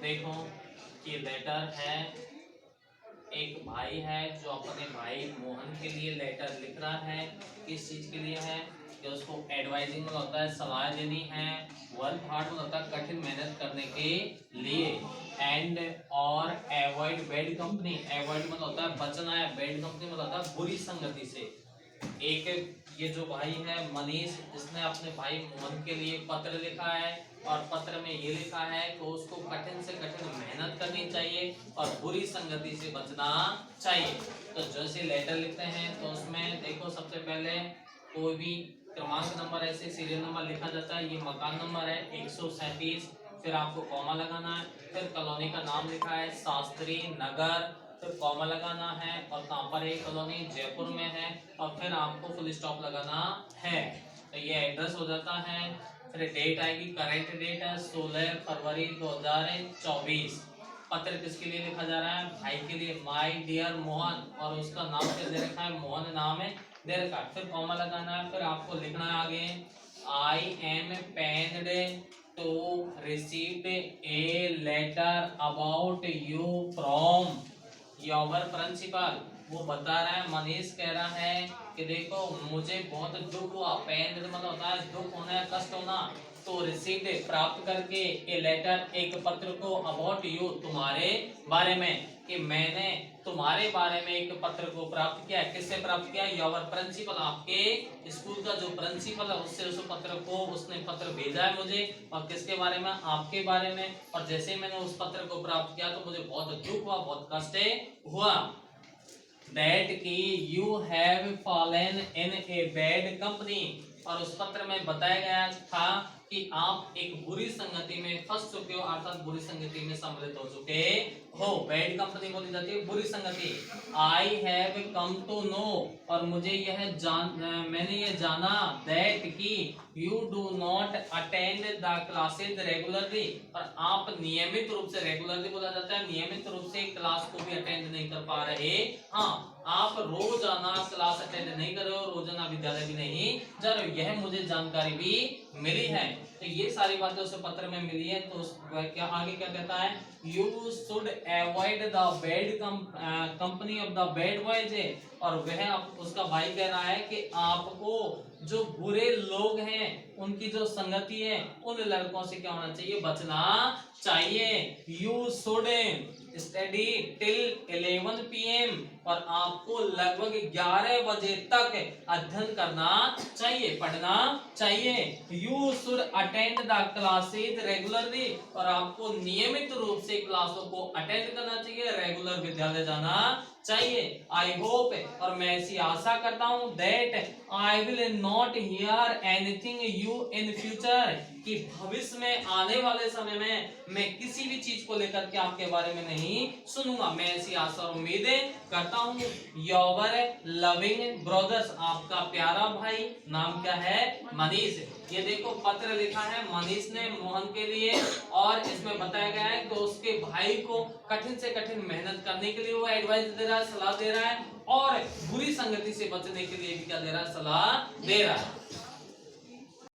देखो ये लेटर है, एक भाई है जो अपने भाई मोहन के लिए लेटर लिख रहा है। किस चीज के लिए है? कि उसको एडवाइजिंग में होता है, सलाह देनी है। वर्क हार्ड में होता है कठिन मेहनत करने के लिए। एंड और अवॉइड बैड कंपनी, अवॉइड में होता है बचना है, बैड कंपनी में होता है बुरी संगति से। एक ये जो भाई है मनीष, इसने अपने भाई मोहन के लिए पत्र लिखा है और पत्र में ये लिखा है कि उसको कठिन से कठिन मेहनत करनी चाहिए और बुरी संगति से बचना चाहिए। तो जैसे लेटर लिखते हैं तो उसमें देखो सबसे पहले कोई भी क्रमांक नंबर ऐसे सीरियल नंबर लिखा जाता है। ये मकान नंबर है 137, फिर आपको कॉमा लगाना है, फिर कॉलोनी का नाम लिखा है शास्त्री नगर, फिर कॉमा लगाना है और कहाँ पर है कॉलोनी, जयपुर में है, और फिर आपको फुल स्टॉप लगाना है। तो ये एड्रेस हो जाता है। फिर डेट आएगी, करेंट डेट है 16 फरवरी 2024। पत्र किसके लिए लिखा जा रहा है? भाई के लिए, माय डियर मोहन, और उसका नाम क्या दे रखा है? मोहन नाम है दे रखा है। फिर कॉमा लगाना है, फिर आपको लिखना है आगे I am pained to receive a letter about you from your principal. वो बता रहा है, मनीष कह रहा है कि देखो मुझे बहुत दुख हुआ, पेन मतलब होता है दुख होना है, कष्ट होना। तो रिसीव्ड प्राप्त करके, ए लेटर एक पत्र को, अबाउट यू तुम्हारे बारे में, कि मैंने तुम्हारे बारे में एक पत्र को प्राप्त किया। किससे प्राप्त किया? योर प्रिंसिपल, आपके स्कूल का जो प्रिंसिपल है उससे उस पत्र को, उसने पत्र भेजा है मुझे। और किसके बारे में? आपके बारे में। और जैसे मैंने उस पत्र को प्राप्त किया तो मुझे बहुत दुख हुआ, बहुत कष्ट हुआ। दैट की you have fallen in a bad company, और उस पत्र में बताया गया था कि आप एक बुरी संगति में फंस चुके हो, अर्थात बुरी संगति में सम्मिलित हो चुके हो। बैड कंपनी बोली जाती है बुरी संगति। I have come to know, और मुझे मैंने ये जाना दैट की you do not attend the classes regularly, और आप नियमित रूप से, रेगुलरली बोला जाता है नियमित रूप से क्लास को भी अटेंड नहीं कर पा रहे। हाँ, आप रोजाना क्लास अटेंड नहीं कर रहे हो, रोजाना विद्यालय भी नहीं जा रहे हो, यह मुझे जानकारी भी मिली है। तो ये सारी बातें उस पत्र में मिली है। तो क्या आगे क्या कहता है? You should avoid the bad company of the bad boys, और वह उसका भाई कह रहा है कि आपको जो बुरे लोग हैं उनकी जो संगति है, उन लड़कों से क्या होना चाहिए? बचना चाहिए। You should study till 11 PM, और आपको लगभग 11 बजे तक अध्ययन करना चाहिए, पढ़ना चाहिए। You should attend the classes regularly, और आपको नियमित रूप से क्लासों को अटेंड करना चाहिए, रेगुलर विद्यालय जाना चाहिए। आई होप, और मैं ऐसी आशा करता हूं, that I will not hear anything you in future, कि भविष्य में आने वाले समय में मैं किसी भी चीज को लेकर के आपके बारे में नहीं सुनूंगा। मैं ऐसी आशा और उम्मीदें करता हूँ। योर लविंग ब्रदर्स, आपका प्यारा भाई, नाम क्या है? मनीष। ये देखो पत्र लिखा है मनीष ने मोहन के लिए, और इसमें बताया गया है कि उसके भाई को कठिन से कठिन मेहनत करने के लिए वो एडवाइस दे रहा है, सलाह दे रहा है, और बुरी संगति से बचने के लिए भी क्या दे रहा है? सलाह दे रहा है।